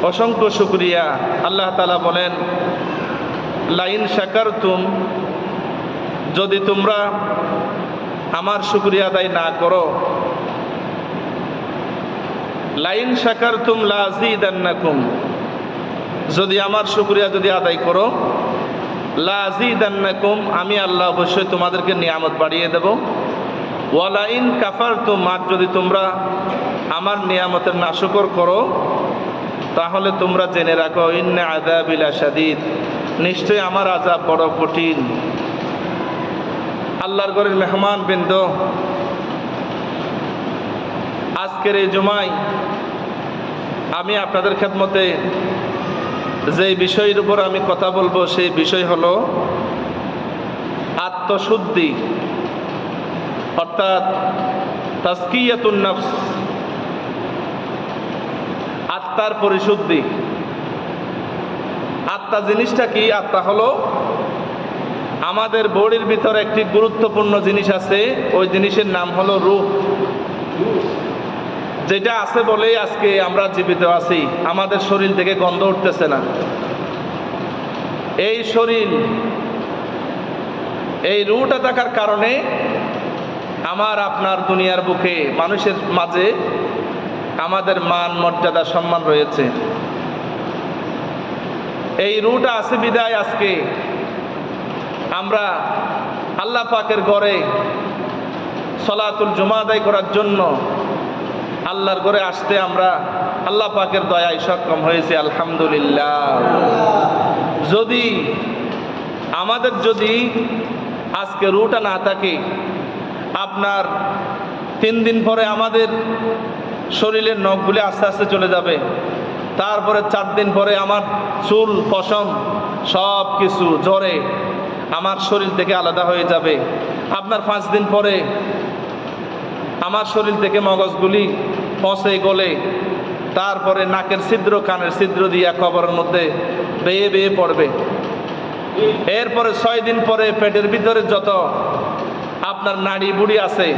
অসংখ্য শুকরিয়া। আল্লাহ তাআলা বলেন, লাইন শাকারতুম, যদি তোমরা আমার শুকরিয়া আদায় না করো, লাইন শাকারতুম লাযীদান্নাকুম, যদি আমার শুকরিয়া যদি আদায় করো, লাযীদান্নাকুম, আমি আল্লাহ অবশ্যই তোমাদেরকে নিয়ামত বাড়িয়ে দেব। ওয়ালাইন কাফারতুম, আর যদি তোমরা আমার নিয়ামতের নাশকর করো, তাহলে তোমরা জেনে রাখো, ইন্না আযাবি লাশাদীদ, নিশ্চয়ই আমার আযাব বড় কঠিন। আল্লাহর ঘরের মেহমান বৃন্দ, আজকের এই জুমায় আমি আপনাদের খেদমতে যে বিষয়ের উপর আমি কথা বলবো, সেই বিষয় হলো আত্মশুদ্ধি, অর্থাৎ তাজকিয়াতুন নফস, আত্মার পরিশুদ্ধি। আত্মা জিনিসটা কি? আত্মা হলো আমাদের বডির ভিতরে একটি গুরুত্বপূর্ণ জিনিস আছে, ওই জিনিসের নাম হলো রূহ। যেটা আছে বলেই আজকে আমরা জীবিত আছি, আমাদের শরীর থেকে গন্ধ উঠতেছে না। এই শরীর, এই রূহটা থাকার কারণে আমার আপনার দুনিয়ার বুকে মানুষের মাঝে আমাদের মান মর্যাদা সম্মান রয়েছে। এই রূহটা আছে বিদায় আজকে আমরা আল্লাহ পাকের ঘরে সলাতুল জুমা আদায় করার জন্য আল্লাহর ঘরে আসতে আমরা আল্লাহ পাকের দয়ায় সক্ষম হয়েছি, আলহামদুলিল্লাহ। যদি আমাদের আজকে রূহটা না থাকে, আপনার 3 দিন পরে আমাদের শরীরের নখগুলি আস্তে আস্তে চলে যাবে, তারপরে 4 দিন পরে আমার চুল পশম সব কিছু ঝরে আমার শরীর থেকে আলাদা হয়ে যাবে। আপনার 5 দিন পরে আমার শরীর থেকে মগজগুলি পচে গলে তারপরে নাকের ছিদ্র কানের ছিদ্র দিয়া কবরের মধ্যে বেয়ে বেয়ে পড়বে। এরপরে 6 দিন পরে পেটের ভিতরে যত আপনার নাড়ি বুড়ি আছে,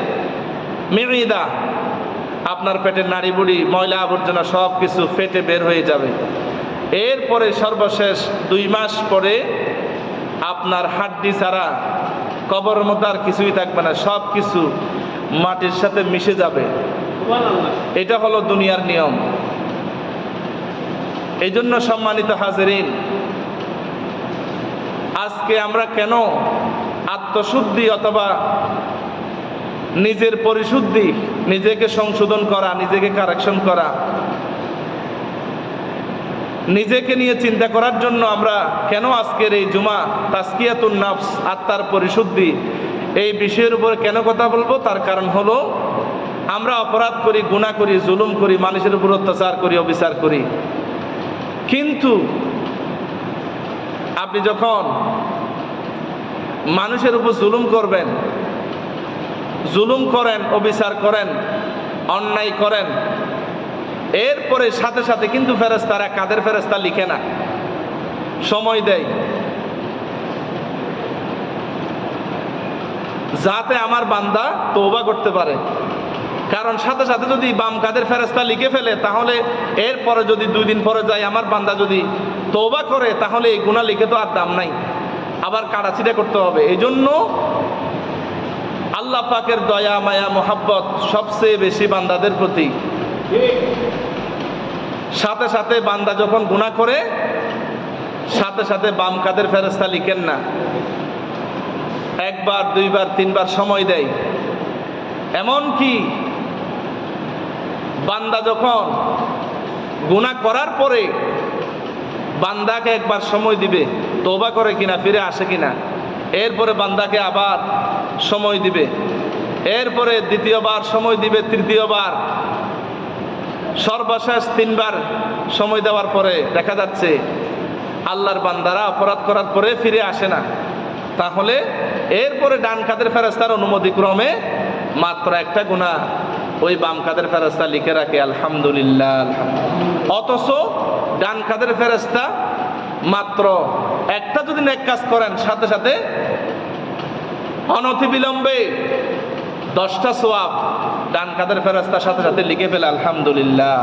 মিঈদা, আপনার পেটের নাড়ি বুড়ি ময়লা আবর্জনা সব কিছু ফেটে বের হয়ে যাবে। এরপরে সর্বশেষ 2 মাস পরে আপনার হাড্ডি ছাড়া কবরের মধ্যে আর কিছুই থাকবে না, সব কিছু মাটির সাথে মিশে যাবে। এটা হলো দুনিয়ার নিয়ম। এই জন্য সম্মানিত হাজিরিন, আজকে আমরা কেন আত্মশুদ্ধি অথবা নিজের পরিশুদ্ধি, নিজেকে সংশোধন করা, নিজেকে কারেকশন করা, নিজেকে নিয়ে চিন্তা করার জন্য আমরা কেন আজকের এই জুমা তাজকিয়াতুন নফস, আত্মার পরিশুদ্ধি, এই বিষয়ের উপরে কেন কথা বলবো? তার কারণ হলো আমরা অপরাধ করি, গুনাহ করি, জুলুম করি, মানুষের উপর অত্যাচার করি, অবিচার করি। কিন্তু আপনি যখন মানুষের উপর জুলুম করবেন, জুলুম করেন, অবিচার করেন, অন্যায় করেন, এরপরে সাথে সাথে কিন্তু ফেরেশতারা, কাদের ফেরেশতা লিখে না, সময় দেয় যাতে আমার বান্দা তওবা করতে পারে। কারণ সাথে সাথে যদি বাম কাদের ফেরেশতা লিখে ফেলে, তাহলে এরপরে যদি 2 দিন পরে যায় আমার বান্দা যদি তওবা করে, তাহলে এই গুনাহ লিখে তো আর দাম নাই, আবার কাটাছিটা করতে হবে। এই জন্য আল্লাহ পাকের দয়া মায়া মোহাব্বত সবচেয়ে বেশি বান্দাদের প্রতি। সাথে সাথে বান্দা যখন গুনাহ করে, সাথে সাথে বাম কাদের ফেরেশতা লিখেন না, 1 বার 2 বার 3 বার সময় দেয়। এমনকি বান্দা যখন গুনাহ করার পরে বান্দাকে একবার সময় দিবে, তওবা করে কিনা, ফিরে আসে কিনা, এরপরে বান্দাকে আবার সময় দিবে, এরপরে দ্বিতীয়বার সময় দিবে, তৃতীয়বার, সর্বশেষ 3 বার সময় দেওয়ার পরে দেখা যাচ্ছে আল্লাহর বান্দারা অপরাধ করার পরে ফিরে আসে না। তাহলে এরপরে ডান কাদের ফেরেশতার অনুমতি ক্রমে মাত্র একটা গুনাহ ওই বাম কাদের ফেরেশতা লিখে রাখে, আলহামদুলিল্লাহ। অথচ ডান কাদের ফেরেশতা মাত্র একটা যদি নেক কাজ করেন, সাথে সাথে অনতিবিলম্বে 10টা সওয়াব ডান কাদের ফেরেশতার সাথে সাথে লিখে ফেলে আলহামদুলিল্লাহ।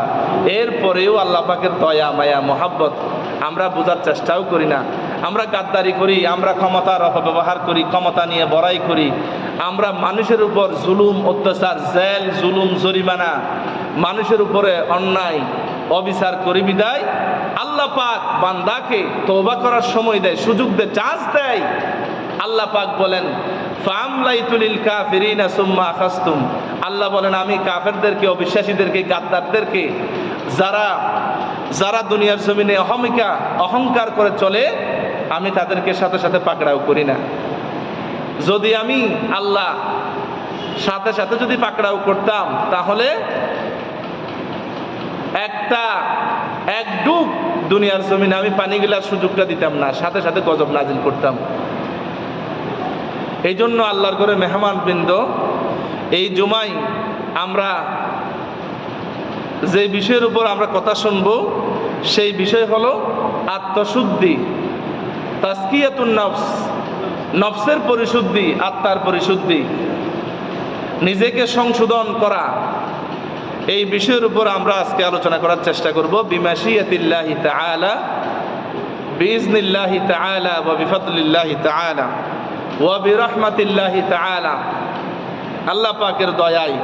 এরপরেও আল্লাহ পাকের দয়া মায়া মহাব্বত আমরা বোঝার চেষ্টাও করি না। আমরা গাদ্দারি করি, আমরা ক্ষমতার অপব্যবহার করি, ক্ষমতা নিয়ে বড়াই করি, আমরা মানুষের উপর জুলুম অত্যাচার, জেল জুলুম জরিমানা, মানুষের উপরে অন্যায় অবিচার করি বিদায় আল্লাহ পাক বান্দাকে তওবা করার সময় দেয়, সুযোগ দেয়, চান্স দেয়। আল্লাহ পাক বলেন ফামলাইতুলিল কাফিরিনা সুম্মা আখাসতুম, আল্লাহ বলেন আমি কাফেরদেরকে, অবিশ্বাসীদেরকে, গাদ্দারদেরকে, যারা দুনিয়ার জমিনে অহংকার করে চলে, আমি তাদেরকে সাথে সাথে পাকড়াও করি না। যদি আমি আল্লাহ সাথে সাথে যদি পাকড়াও করতাম, তাহলে এক ডুব দুনিয়ার জমিনে আমি পানি গেলার সুযোগটা দিতাম না, সাথে সাথে গজব নাজিল করতাম। এই জন্য আল্লাহর ঘরে মেহমান বৃন্দ, এই জুমায় আমরা যে বিষয়ের উপর আমরা কথা শুনব, সেই বিষয় হলো আত্মশুদ্ধি, তাজকিয়াতুন নফস, নফসের পরিশুদ্ধি, আত্মার পরিশুদ্ধি, নিজেকে সংশোধন করা। এই বিষয়ের উপর আমরা আজকে আলোচনা করার চেষ্টা করব বিমাশিয়াতিল্লাহি তাআলা, বিইজনিল্লাহি তাআলা ওয়া বিফাদলিল্লাহি তাআলা ওয়া বিরহমাতিল্লাহি তাআলা। আল্লাহ পাকের দয়ায়,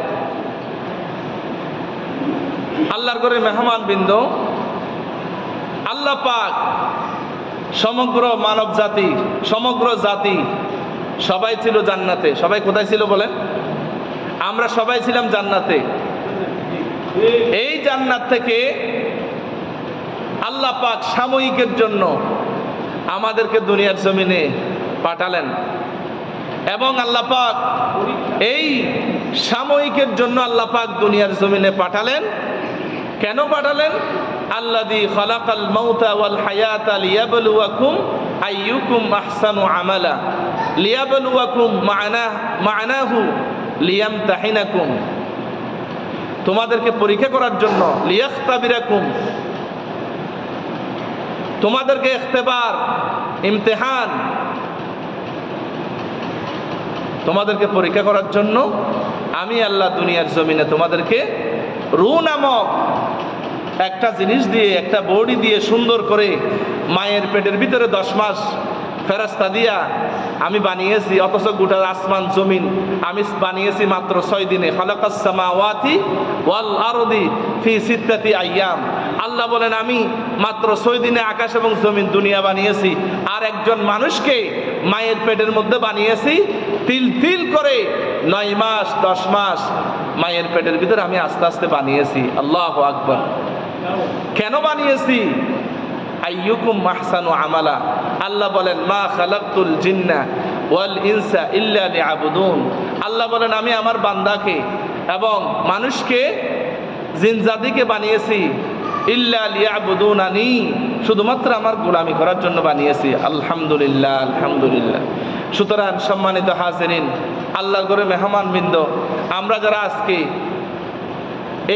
আল্লাহর ঘরে মেহমান বৃন্দ, আল্লাহ পাক সমগ্র মানব জাতি, সমগ্র জাতি সবাই ছিল জান্নাতে। সবাই কোথায় ছিল বলেন? আমরা সবাই ছিলাম জান্নাতে। এই জান্নাত থেকে আল্লাহ পাক সাময়িকের জন্য আমাদেরকে দুনিয়ার জমিনে পাঠালেন, এবং আল্লাহ পাক এই সাময়িকের জন্য আল্লাহ পাক দুনিয়ার জমিনে পাঠালেন। কেন পাঠালেন? আল্লাযী খালাকাল মাউতা ওয়াল হায়াতা লিয়াবলুয়াকুম আইয়ুকুম আহসানু আমালা, লিয়াবলুয়াকুম মা'নাহু লিয়ামতাহিনাকুম, তোমাদেরকে পরীক্ষা করার জন্য, লিয়াখতাবিরাকুম, তোমাদেরকে ইখতিবার, ইমতিহান, তোমাদেরকে পরীক্ষা করার জন্য আমি আল্লাহ দুনিয়ার জমিনে তোমাদেরকে রূহ নামক একটা জিনিস দিয়ে, একটা বডি দিয়ে সুন্দর করে মায়ের পেটের ভিতরে 10 মাস ফেরেশতা দিয়া আমি বানিয়েছি। অথচ গোটা আসমান জমিন আমি বানিয়েছি মাত্র 6 দিনে। খালাকাস সামাওয়াতি ওয়াল আরদি ফি সিত্তাতি আইয়াম। আল্লাহ বলেন আমি মাত্র 6 দিনে আকাশ এবং জমিন দুনিয়া বানিয়েছি, আর একজন মানুষকে মায়ের পেটের মধ্যে বানিয়েছি তিল তিল করে 9 মাস 10 মাস মায়ের পেটের ভিতরে আমি আস্তে আস্তে বানিয়েছি। আল্লাহু আকবার। কেন বানিয়েছি? আইয়ুকুম আহসানু আমালা। আল্লাহ বলেন মা খালাকতুল জিন্না ওয়াল ইনসা ইল্লা লিয়াবুদুন। আল্লাহ বলেন আমি আমার বান্দাকে এবং মানুষকে, জিনজাতিকে বানিয়েছি ইল্লা লিয়াবুদুনানি, শুধুমাত্র আমার গোলামি করার জন্য বানিয়েছি। আলহামদুলিল্লাহ, আলহামদুলিল্লাহ। সুতরাং সম্মানিত হাজিরিন, আল্লাহর ঘরে মেহমান বৃন্দ, আমরা যারা আজকে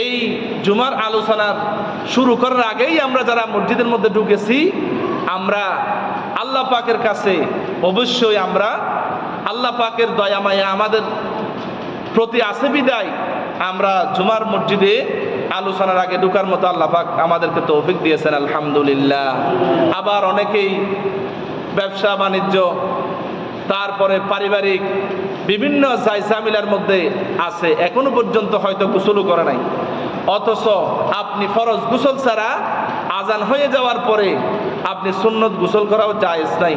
এই জুমার আলোচনার শুরু করার আগেই আমরা যারা মসজিদের মধ্যে ঢুকেছি, আমরা আল্লাহ পাকের কাছে অবশ্যই আমরা আল্লাহ পাকের দয়া মায়া আমাদের প্রতি আছে বিদায় আমরা জুমার মসজিদে আলোচনার আগে ঢুকার মতো আল্লাহ পাক আমাদেরকে তৌফিক দিয়েছেন, আলহামদুলিল্লাহ। আবার অনেকেই ব্যবসা বাণিজ্য, তারপরে পারিবারিক বিভিন্ন জায়জামিলার মধ্যে আছে, এখনো পর্যন্ত হয়তো গোসলও করে নাই। অথচ আপনি ফরজ গোসল ছাড়া আজান হয়ে যাওয়ার পরে আপনি সুন্নত গোসল করাও জায়েজ নাই।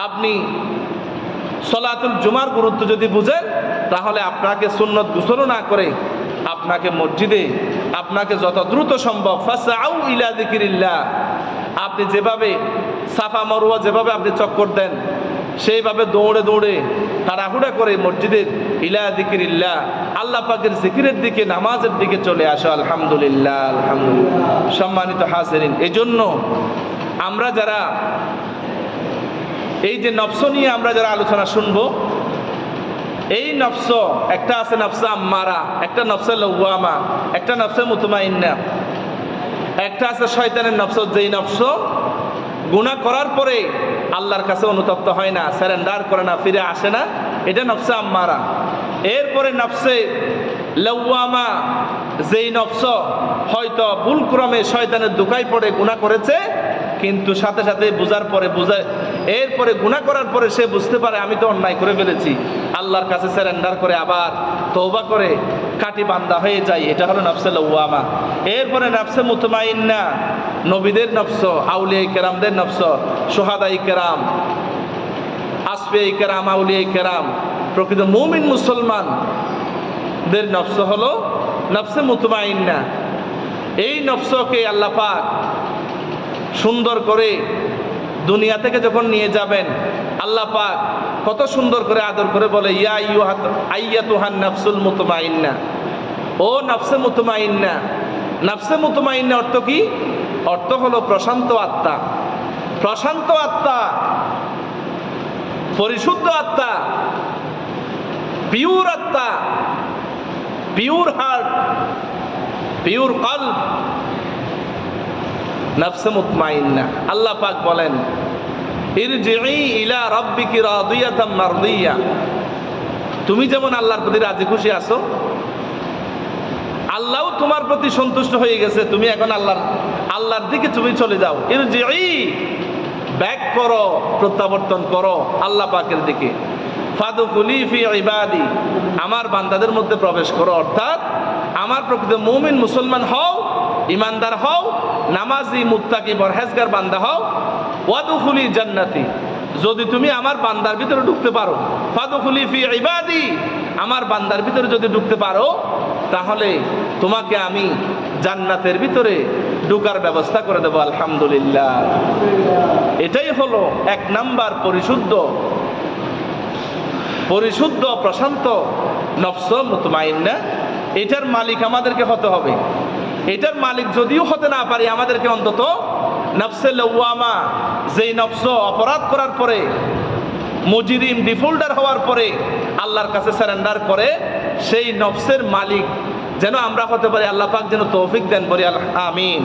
আপনি সলাতুল জুমার গুরুত্ব যদি বুঝেন, তাহলে আপনাকে সুন্নত গোসলও না করে আপনাকে মসজিদে, আপনাকে যত দ্রুত সম্ভব ফাসআউ ইলা যিকিরিল্লাহ, আপনি যেভাবে সাফা মারওয়া যেভাবে আপনি চক্কর দেন, সেইভাবে দৌড়ে দৌড়ে তাড়াহুড়া করে মসজিদের ইলা যিকিরিল্লাহ, আল্লাহ পাকের জিকিরের দিকে, নামাজের দিকে চলে আসো। আলহামদুলিল্লাহ, আলহামদুলিল্লাহ। সম্মানিত হাজিরিন, এই জন্য আমরা যারা এই যে নফস নিয়ে আমরা যারা আলোচনা শুনবো, এই নফস একটা আছে নফসে আম্মারা, একটা নফসে লওয়ামা, একটা নফসে মুতমাইন্না, একটা আছে শয়তানের নফস, যেই নফস গুনাহ করার পরে আল্লাহর কাছে অনুতপ্ত হয় না, সারেন্ডার করে না, ফিরে আসে না, এটা নফসে আম্মারা। এরপরে নফসে লাওয়ামা, যেই নফস হয়তো ভুলক্রমে শয়তানের দোকায় পড়ে গুনাহ করেছে, কিন্তু সাথে সাথে বুঝার পরে এরপরে গুনাহ করার পরে সে বুঝতে পারে আমি তো অন্যায় করে ফেলেছি, আল্লাহর কাছে সারেন্ডার করে আবার তওবা করে কাটি বান্দা হয়ে যায়। এটা হলো নফসে লাওয়ামা। এরপরে নফসে মুতমাইন্না, নবীদের নফস, আউলিয়া কেরামদের নফস, শুহাদাই কেরাম, আসফিয়াই কেরাম, আউলিয়া কেরাম, প্রকৃত মুমিন মুসলমানদের নফস হলো নফসে মুতমাইন্না। এই নফসকে আল্লাহ পাক সুন্দর করে দুনিয়া থেকে যখন নিয়ে যাবেন, আল্লাহ পাক কত সুন্দর করে আদর করে বলে, ইয়া আইয়াতুহান নাফসুল মুতমাইন্না, ও নফসে মুতমাইন্না। নফসে মুতমাইন্না অর্থ কি? অর্থ হলো প্রশান্ত আত্মা। প্রশান্ত আত্মা, পরিশুদ্ধ আত্মা, পিওর আত্মা, পিওর হার্ট, পিওর কলব, নফসে মুতমাইন্না। আল্লাহ পাক বলেন, ইরজিই ইলা রাব্বিকি রাদিয়াতাম মারদিয়া। তুমি যেমন আল্লাহর প্রতি রাজি খুশি আছো, আল্লাহও তোমার প্রতি সন্তুষ্ট হয়ে গেছে, তুমি এখন আল্লাহর দিকে তুমি চলে যাও। ইরজিই, ব্যাক করো, প্রত্যাবর্তন করো আল্লাহ পাকের দিকে। ফাদখুলি ফি ইবাদি, আমার বান্দাদের মধ্যে প্রবেশ করো, অর্থাৎ আমার প্রকৃত মুমিন মুসলমান হও, ইমানদার হও, নামাজি মুত্তাকি পরহেজগার বান্দা হও। ওয়াদখুলি জান্নাতি, যদি তুমি আমার বান্দার ভিতরে ঢুকতে পারো, ফাদখুলি ফি ইবাদি, আমার বান্দার ভিতরে যদি ঢুকতে পারো, তাহলে তোমাকে আমি জান্নাতের ভিতরে ঢুকার ব্যবস্থা করে দেবো। আলহামদুলিল্লাহ। এটাই হলো এক নাম্বার পরিশুদ্ধ প্রশান্ত নফস মুতমাইন্না। এটার মালিক আমাদেরকে হতে হবে। এটার মালিক যদিও হতে না পারি, আমাদেরকে অন্তত নফসে লাওয়ামা, যেই নফস অপরাধ করার পরে, মুজরিম ডিফল্টার হওয়ার পরে আল্লাহর কাছে সারেন্ডার করে, সেই নফসের মালিক যেন আমরা হতে পারি। আল্লাহ পাক যেন তৌফিক দেন, বলি আমিন।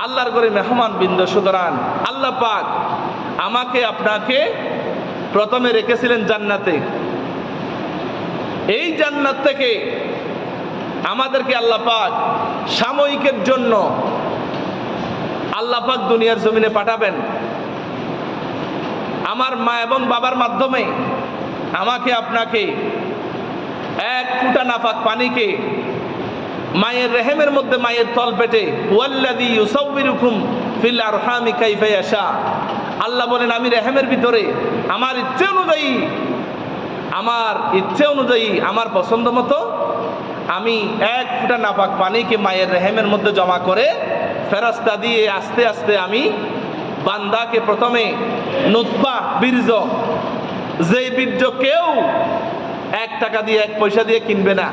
আল্লাহর ঘরে মেহমান বৃন্দ, সুতরাং আল্লাহ পাক আমাকে আপনাকে প্রথমে রেখেছিলেন জান্নাতে। এই জান্নাত থেকে আমাদেরকে আল্লাহ পাক সাময়িকের জন্য আল্লাহ পাক দুনিয়ার জমিনে পাঠাবেন। আমার মা এবং বাবার মাধ্যমে আমাকে আপনাকে এক ফোঁটা নাপাক পানিকে মায়ের রেহেমের মধ্যে, মায়ের তল পেটে, ওয়াল্লাযী ইউসাউবিরুকুম ফিল আরহামি কাইফা ইয়াশা, আল্লাহ বলেন আমি রেহেমের ভিতরে আমার ইচ্ছে অনুযায়ী আমার পছন্দ মতো আমি এক ফোঁটা নাপাক পানিকে মায়ের রেহেমের মধ্যে জমা করে ফেরেশতা দিয়ে আস্তে আস্তে আমি বান্দাকে প্রথমে নুতফা, বীর্য, যেই বীর্য কেউ 1 টাকা দিয়ে 1 পয়সা দিয়ে কিনবে না,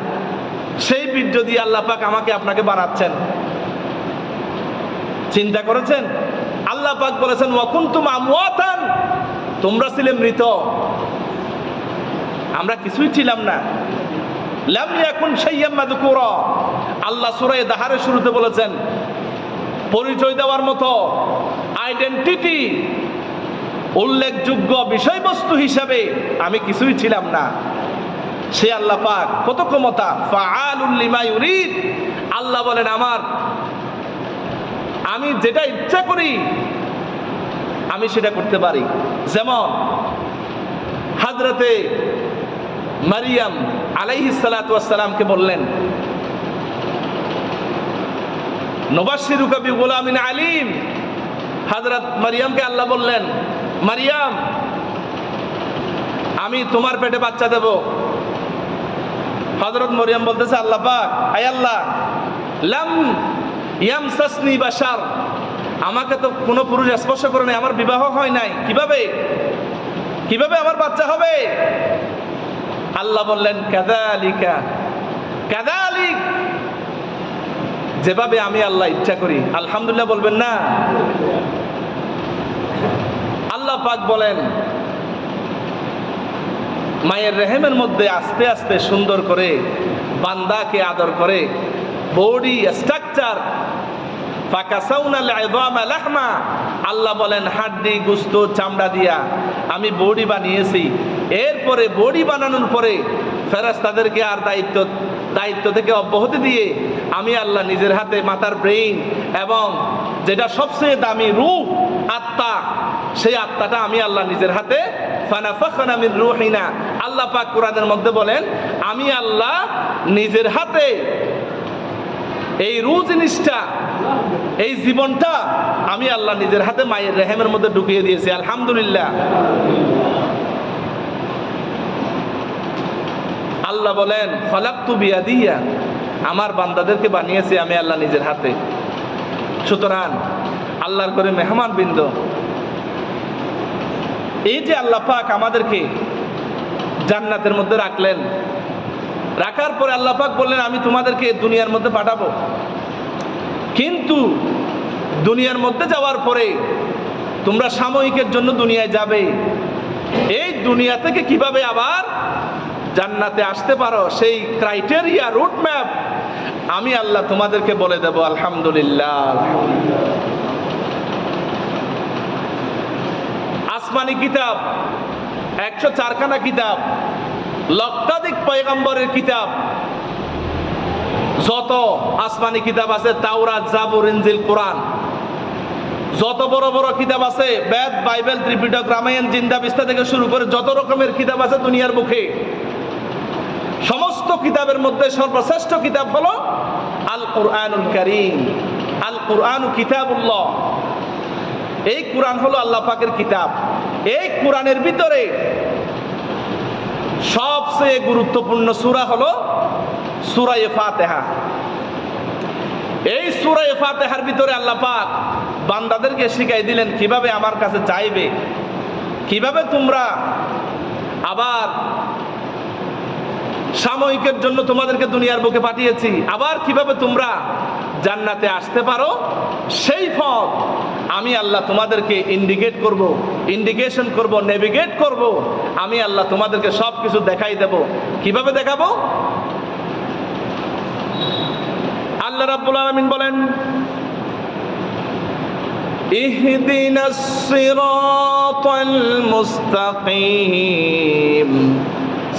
সেই বীর্য দিয়ে আল্লাহ পাক আমাকে আপনাকে বানাচ্ছেন। চিন্তা করেছেন? আল্লাহ পাক বলেছেন ওয়া কুনতুম আমওয়াতান, তোমরা ছিলে মৃত, আমরা কিছুই ছিলাম না। লাম ইয়াকুন শাইয়্যাম মাযকুরা, আল্লাহ সূরা দাহারের শুরুতে বলেছেন, পরিচয় দেওয়ার মতো আইডেন্টিটি, উল্লেখযোগ্য বিষয়বস্তু হিসাবে আমি কিছুই ছিলাম না। সে আল্লাহ পাক কত ক্ষমতা, ফাআলুল লিমা ইউরিদ। আল্লাহ বলেন আমি যেটা ইচ্ছা করি আমি সেটা করতে পারি। যেমন হযরতে মারিয়াম আলাইহিস সালাতু ওয়াস সালামকে বললেন, নুবাশশিরুকা বিগুলামিন আলিম। হযরত মারিয়ামকে আল্লাহ বললেন, মারিয়াম আমি তোমার পেটে বাচ্চা দেব। হযরত মারিয়াম বলতেছে, আল্লাহ পাক, আয় আল্লাহ, লাম ইয়ামসাসনি বাশার, আমাকে তো কোনো পুরুষ স্পর্শ করে নাই, আমার বিবাহ হয় নাই, কিভাবে আমার বাচ্চা হবে? আল্লাহ বললেন, কাযালিক, যেভাবে আমি আল্লাহ ইচ্ছা করি। আলহামদুলিল্লাহ বলবেন না? আল্লাহ পাক বলেন, মায়ের রেহেমের মধ্যে আস্তে আস্তে সুন্দর করে বান্দাকে আদর করে বডি স্ট্রাকচার, ফাকাসাউনাল ইযামা লাহমা, আল্লাহ বলেন হাড্ডি গোশত চামড়া দিয়া আমি বডি বানিয়েছি। এরপরে বডি বানানোর পরে ফেরেশতাদেরকে আর দায়িত্ব থেকে অব্যাহতি দিয়ে আমি আল্লাহ নিজের হাতে মাথার ব্রেইন এবং যেটা সবচেয়ে দামি রূহ আত্মা, সেই আত্মাটা আমি আল্লাহ নিজের হাতে ফানাফাখনা মিন রূহিনা, আল্লাহ পাক কোরআনের মধ্যে বলেন আমি আল্লাহ নিজের হাতে এই রূহ জিনিসটা, এই জীবনটা আমি আল্লাহ নিজের হাতে মায়ের রেহেমের মধ্যে ঢুকিয়ে দিয়েছি। আলহামদুলিল্লাহ। আল্লাহ বলেন খলাকতু বিয়াদিয়া, আমার বান্দাদেরকে বানিয়েছি আমি আল্লাহ নিজের হাতে। সুতরাং আল্লাহর করে মেহমান বৃন্দ, এই যে আল্লাহ পাক আমাদেরকে জান্নাতের মধ্যে রাখলেন, রাখার পরে আল্লাহ পাক বললেন আমি তোমাদেরকে দুনিয়ার মধ্যে পাঠাবো, কিন্তু দুনিয়ার মধ্যে যাওয়ার পরে তোমরা সাময়িকের জন্য দুনিয়ায় যাবে, এই দুনিয়া থেকে কিভাবে আবার জান্নাতে আসতে পারো সেই ক্রাইটেরিয়া, রুট ম্যাপ আমি আল্লাহ তোমাদেরকে বলে দেব। আলহামদুলিল্লাহ। আসমানি কিতাব 104খানা কিতাব, লক্ষাধিক পয়গম্বরের কিতাব, যত আসমানি কিতাব আছে তাওরাত, জাবুর, ইনজিল, কোরআন, যত বড় বড় কিতাব আছে বেদ, বাইবেল, ত্রিপিটক, রামায়ণ, জিন্দাবিস্তা থেকে শুরু করে যত রকমের কিতাব আছে দুনিয়ার বুকে, সমস্ত কিতাবের মধ্যে সর্বশ্রেষ্ঠ কিতাব হলো আল কুরআনুল কারীম। আল কুরআনু কিতাবুল্লাহ, এই কুরআন হলো আল্লাহ পাকের কিতাব। এই কুরআনের ভিতরে সবচেয়ে গুরুত্বপূর্ণ সূরা হলো সূরা ফাতিহা। এই সূরা ফাতিহার ভিতরে আল্লাহ পাক বান্দাদেরকে শিখাই দিলেন কিভাবে আমার কাছে চাইবে, কিভাবে তোমরা আবার সাময়িকের জন্য তোমাদেরকে দুনিয়ার বুকে পাঠিয়েছি, আবার কিভাবে তোমরা জান্নাতে আসতে পারো সেই পথ আমি আল্লাহ তোমাদেরকে ইন্ডিকেশন করব, নেভিগেট করব। আমি আল্লাহ তোমাদেরকে সব কিছু দেখাই দেব। কিভাবে দেখাবো? আল্লাহ রাব্বুল আলামিন বলেন ইহদিনাস সিরাতাল মুস্তাকিম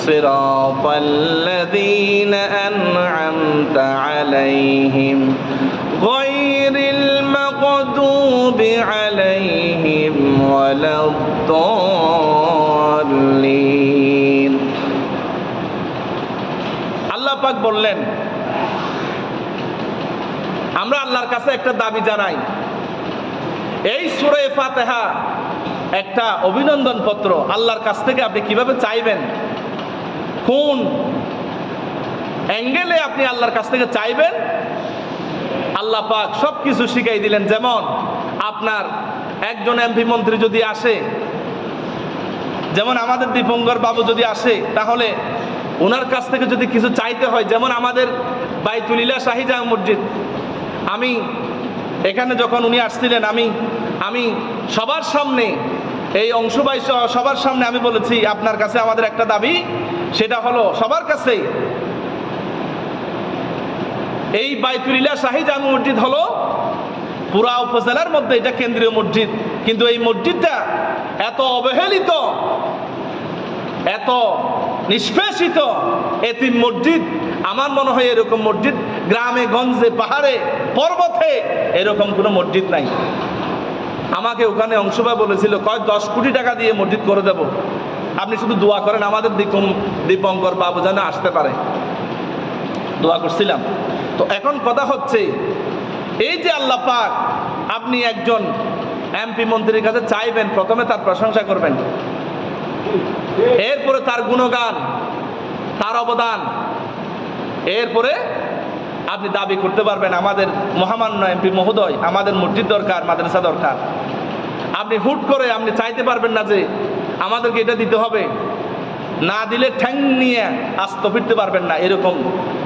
সিরাতাল্লাযীনা আন'আমতা আলাইহিম গায়রিল মাগদুবি আলাইহিম ওয়ালাদ-দাল্লিন। আল্লাহ পাক বললেন আমরা আল্লাহর কাছে একটা দাবি জানাই, এই সূরা ফাতিহা একটা অভিনন্দন পত্র। আল্লাহর কাছ থেকে আপনি কিভাবে চাইবেন, কোন অ্যাঙ্গেলে আপনি আল্লাহর কাছ থেকে চাইবেন, আল্লাহ পাক সব কিছু শিখাই দিলেন। যেমন আপনার একজন এমপি মন্ত্রী যদি আসে, যেমন আমাদের দীপঙ্কর বাবু যদি আসে, তাহলে ওনার কাছ থেকে যদি কিছু চাইতে হয়, যেমন আমাদের বাইতুলিল্লাহ শাহীজাহ মসজিদ, আমি এখানে যখন উনি আসছিলেন আমি সবার সামনে, এই অংশবাই সবার সামনে আমি বলেছি আপনার কাছে আমাদের একটা দাবি, সেটা হলো সবার কাছে এই বাইতুলিল্লাহ শাহীজাহ মসজিদ হলো পুরা উপজেলার মধ্যে এটা কেন্দ্রীয় মসজিদ, কিন্তু এই মসজিদটা এত অবহেলিত, এত নিষ্পেষিত এতিম মসজিদ, আমার মনে হয় এরকম মসজিদ গ্রামে গঞ্জে পাহাড়ে পর্বতে এরকম কোনো মসজিদ নাই। আমাকে ওখানে অংশভাই বলেছিল 10 কোটি টাকা দিয়ে মসজিদ করে দেব, আপনি শুধু দোয়া করেন আমাদের দীপঙ্কর বাবু যেন আসতে পারে। দোয়া করছিলাম। তো এখন কথা হচ্ছে এই যে আল্লাহ পাক, আপনি একজন এমপি মন্ত্রীর কাছে চাইবেন, প্রথমে তার প্রশংসা করবেন, এরপরে তার গুণগান, তার অবদান, এরপরে আপনি দাবি করতে পারবেন আমাদের মহামান্য এমপি মহোদয়, আমাদের মসজিদ দরকার, মাদ্রাসা দরকার। আপনি হুট করে আপনি চাইতে পারবেন না যে আমাদেরকে এটা দিতে হবে, না দিলে ঠ্যাং নিয়ে আস্ত ফিরতে পারবেন না, এরকম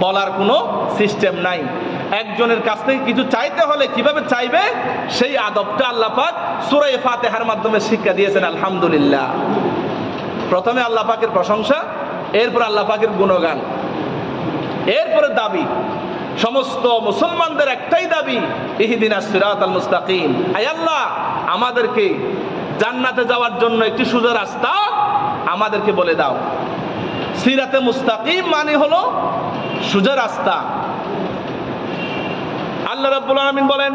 বলার কোনো সিস্টেম নাই। একজনের কাছ থেকে কিছু চাইতে হলে কিভাবে চাইবে সেই আদবটা আল্লাহ পাক সূরা ফাতিহার মাধ্যমে শিক্ষা দিয়েছেন। আলহামদুলিল্লাহ। প্রথমে আল্লাহ পাকের প্রশংসা, এরপর আল্লাহ পাকের গুণগান, এরপরে দাবি। সমস্ত মুসলমানদের একটাই দাবি, ইহদিনাস সিরাতাল মুস্তাকিম, আয় আল্লাহ আমাদেরকে জান্নাতে যাওয়ার জন্য একটি সোজা রাস্তা আমাদেরকে বলে দাও। সিরাতে মুস্তাকিম মানে হলো সোজা রাস্তা। আল্লাহ রাব্বুল আলামিন বলেন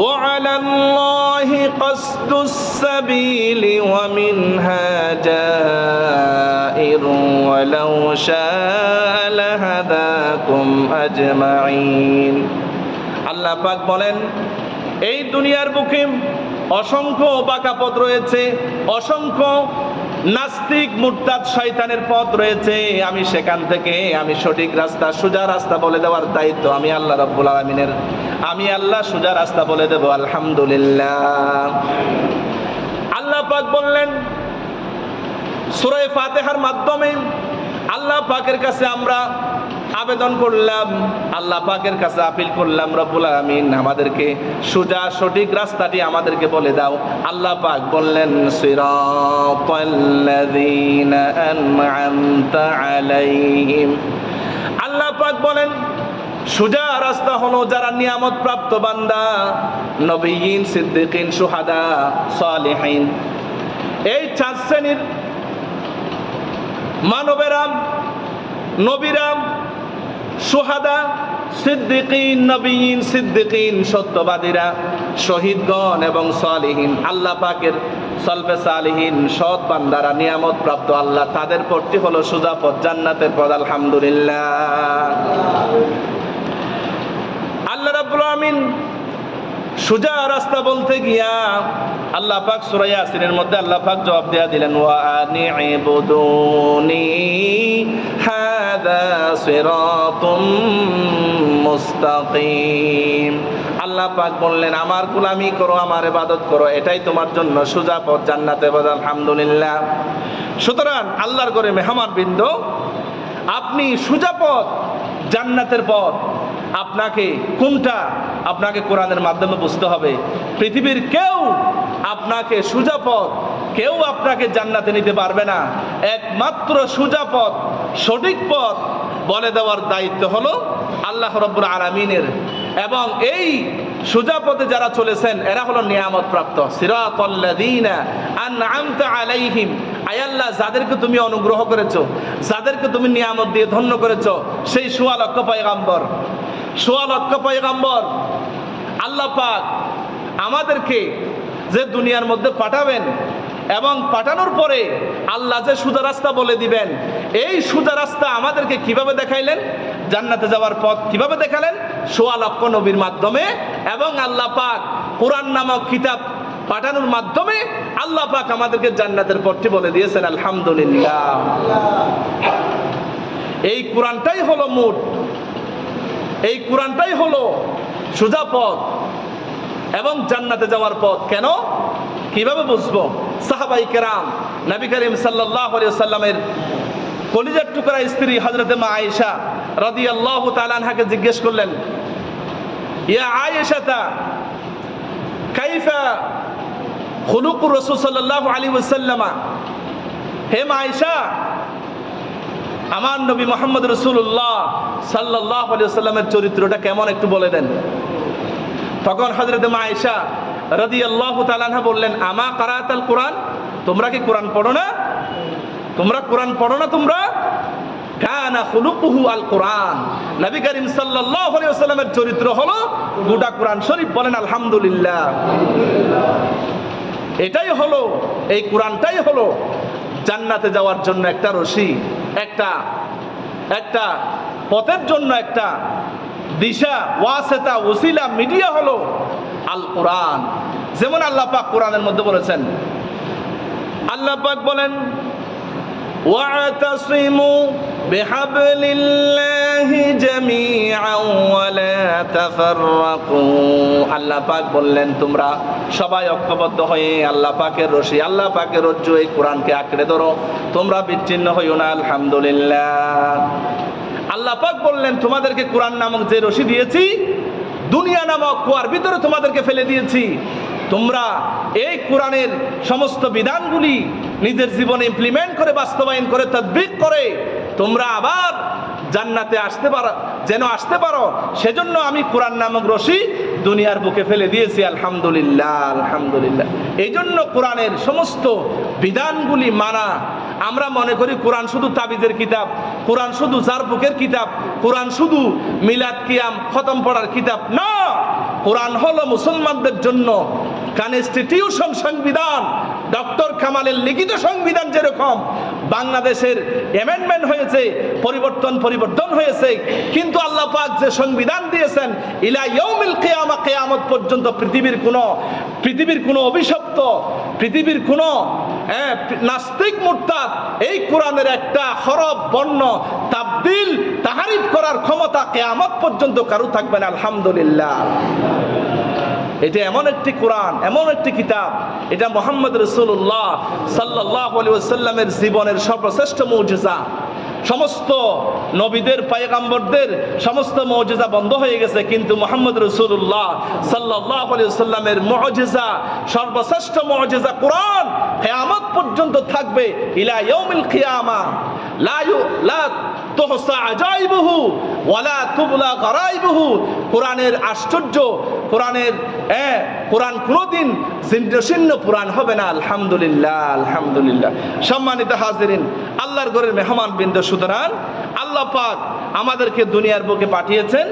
وعلى الله قصد السبيل ومنها جائر ولو شاء لهداكم أجمعين। আল্লাহ পাক বলেন এই দুনিয়ার বুকে অসংখ্য বাঁকা পথ রয়েছে, অসংখ্য নাস্তিক মুরতাদ শয়তানের পথ রয়েছে। আমি সেখান থেকে আমি সঠিক রাস্তা সোজা রাস্তা বলে দেওয়ার দায়িত্ব আমি আল্লাহ রাব্বুল আলামিনের। আমি আল্লাহ সোজা রাস্তা বলে দেব, আলহামদুলিল্লাহ। আল্লাহ পাক বললেন সূরা ফাতিহার মাধ্যমে আল্লাহ পাকের কাছে আমরা আবেদন করলাম, আল্লাহ পাকের কাছে আপিল করলাম, রব্বুল আলামিন আমাদেরকে সোজা সঠিক রাস্তাটি আমাদেরকে বলে দাও। আল্লাহ পাক বললেন সিরাতাল্লাযীনা আন'আমতা আলাইহিম। আল্লাহ পাক বলেন সোজা রাস্তা হলো যারা নিয়ামত প্রাপ্ত বান্দা, নবিয়্যিন, সিদ্দিকিন, শুহাদা, সালিহিন। এই চার শ্রেণীর মানবেরা, নবীরা, শুহাদা, সিদ্দিকিন, নবিয়্যিন, সিদ্দিকিন, সত্যবাদীরা, শহীদগণ এবং সালিহিন, আল্লাহ পাকের সলফে সালিহিন, সৎ বান্দারা, নিয়ামত প্রাপ্ত আল্লাহ তাদের পথটি হলো সোজা পথ, জান্নাতের পথ, আলহামদুলিল্লাহ। আল্লাহ রাব্বুল আলামিন সোজা রাস্তা বলতে গিয়া আল্লাহ পাক সূরা ইয়াসিনের মধ্যে আল্লাহ পাক জবাব দেয়া দিলেন ওয়া আনি'বুদুনি হাযা সিরাতুম মুস্তাকিম। আল্লাহ পাক বললেন আমার গোলামি করো, আমার ইবাদত করো, এটাই তোমার জন্য সোজা পথ, জান্নাতের পথ, আলহামদুলিল্লাহ। সুতরাং আল্লাহর ঘরে মেহমান বৃন্দ, আপনি সোজা পথ, জান্নাতের পথ আপনাকে কোনটা আপনাকে কোরআনের মাধ্যমে বুঝতে হবে। পৃথিবীর কেউ আপনাকে সোজা পথ, কেউ আপনাকে জান্নাতে নিতে পারবে না। একমাত্র সোজা পথ, সঠিক পথ বলে দেওয়ার দায়িত্ব হলো আল্লাহ রাব্বুল আলামিনের। এবং এই সোজা পথে যারা চলেছেন এরা হলো নিয়ামত প্রাপ্ত। সিরাতাল্লাযীনা আন'আমতা আলাইহিম, আয় আল্লাহ যাদেরকে তুমি অনুগ্রহ করেছো, যাদেরকে তুমি নিয়ামত দিয়ে ধন্য করেছো, সেই সোয়া লক্ষ পয়গম্বর, সোয়া লক্ষ পয়গম্বর আল্লাহ পাক আমাদেরকে যে দুনিয়ার মধ্যে পাঠাবেন এবং পাঠানোর পরে আল্লাহ যে সোজা রাস্তা বলে দিবেন, এই সোজা রাস্তা আমাদেরকে কিভাবে দেখাইলেন? জান্নাতে যাওয়ার পথ কিভাবে দেখালেন? সোয়া লক্ষ নবীর মাধ্যমে এবং আল্লাহ পাক কোরআন নামক কিতাব পাঠানোর মাধ্যমে আল্লাহ পাক আমাদেরকে জান্নাতের পথটি বলে দিয়েছেন, আলহামদুলিল্লাহ। এই কোরআনটাই হলো মূল, এই কোরআনটাই হলো সোজা পথ এবং জান্নাতে যাওয়ার পথ। কেন, কিভাবে বুঝবো? সাহাবায়ে কেরাম নবী করিম সাল্লাল্লাহু আলাইহি ওয়াসাল্লামের কলিজার টুকরা স্ত্রী হযরতে মা আয়েশা রাদিয়াল্লাহু তাআলা আনহাকে জিজ্ঞেস করলেন, ইয়া আয়েশাতা কাইফা খুলুকুর রাসূল সাল্লাল্লাহু আলাইহি ওয়াসাল্লাম, হে মা আয়েশা আমার নবী মুহাম্মদ রাসূলুল্লাহ সাল্লাল্লাহু আলাইহি ওয়াসাল্লামের চরিত্রটা কেমন একটু বলে দেন। তখন হযরতে মা আয়েশা রাদিয়াল্লাহু তাআলা আনহা বললেন, আমা কারাতাল কোরআন, তোমরা কি কোরআন পড়ো না? তোমরা কোরআন পড়ো না? তোমরা কানা খুলুকুহু আল কোরআন, নবী করিম সাল্লাল্লাহু আলাইহি ওয়াসাল্লামের চরিত্র হলো গোটা কোরআন শরীফ। বলেন আলহামদুলিল্লাহ। এটাই হলো, এই কোরআনটাই হলো জান্নাতে যাওয়ার জন্য একটা রশি, একটা পথের জন্য একটা দিশা, ওয়াসিতা, ওসিলা, মিডিয়া হলো আল কোরআন। যেমন আল্লাহ পাক কোরআনের মধ্যে বলেছেন, আল্লাহ পাক বলেন ওয়াতাসিমু বিহাবলিল্লাহি জামিআন ওয়া লা তাফাররাকু। আল্লাহ পাক বললেন তোমরা সবাই ঐক্যবদ্ধ হয়ে আল্লাহ পাকের রশি, আল্লাহ পাকের রজ্জু এই কোরআনকে আঁকড়ে ধরো, তোমরা বিচ্ছিন্ন হইও না, আলহামদুলিল্লাহ। আল্লাহ পাক বললেন তোমাদেরকে কোরআন নামক যে রশি দিয়েছি, দুনিয়া নামক কুয়ার ভিতরে তোমাদেরকে ফেলে দিয়েছি, তোমরা এই কোরআনের সমস্ত বিধানগুলি নিজের জীবনে ইমপ্লিমেন্ট করে, বাস্তবায়ন করে, তাদবিক করে তোমরা আবার জান্নাতে আসতে পারো, সেজন্য আমি কোরআন নামক রশি দুনিয়ার বুকে ফেলে দিয়েছি, আলহামদুলিল্লাহ, আলহামদুলিল্লাহ। এই জন্য কোরআনের সমস্ত বিধানগুলি মানা আমরা মনে করি কোরআন শুধু তাবিজের কিতাব, কোরআন শুধু জারফুকের কিতাব, কোরআন শুধু মিলাদ কিয়াম খতম পড়ার কিতাব না। কোরআন হলো মুসলমানদের জন্য কনস্টিটিউশন, সংবিধান। ডক্টর কামালের লিখিত সংবিধান যেরকম বাংলাদেশের অ্যামেন্ডমেন্ট হয়েছে, পরিবর্তন হয়েছে, কিন্তু আল্লাহ পাক যে সংবিধান দিয়েছেন ইলা ইয়াউমিল কিয়ামা, কিয়ামত পর্যন্ত পৃথিবীর কোনো অভিশপ্ত, পৃথিবীর কোনো নাস্তিক মুরতাদ এই কোরআনের একটা হরফ বর্ণ তাবদীল তাহারিফ করার ক্ষমতা কিয়ামত পর্যন্ত কারো থাকবে না। আলহামদুলিল্লাহ। এটা এমন একটি কোরআন, এমন একটি কিতাব, এটা মুহাম্মদ রাসূলুল্লাহ সাল্লাল্লাহু আলাইহি ওয়াসাল্লামের জীবনের সর্বশ্রেষ্ঠ মুজিজা। সমস্ত নবীদের, পয়গম্বরদের সমস্ত মুজিজা বন্ধ হয়ে গেছে, কিন্তু মুহাম্মদ রাসূলুল্লাহ সাল্লাল্লাহু আলাইহি ওয়াসাল্লামের মুজিজা, সর্বশ্রেষ্ঠ মুজিজা কোরআন কিয়ামত পর্যন্ত থাকবে। ইলা ইয়াউমিল কিয়ামা লা তুহসা আজাইবুহু ওয়ালা তুবলা গারাইবুহু। কোরআনের আশ্চর্য, কোরআন কোনোদিন ছিন্ন পুরাণ হবে না। আলহামদুলিল্লাহ, আলহামদুলিল্লাহ। সম্মানিত হাজিরিন, আল্লাহর ঘরের মেহমান বৃন্দ, সুতরাং আল্লাহ পাক আমাদেরকে দুনিয়ার বুকে পাঠিয়েছেন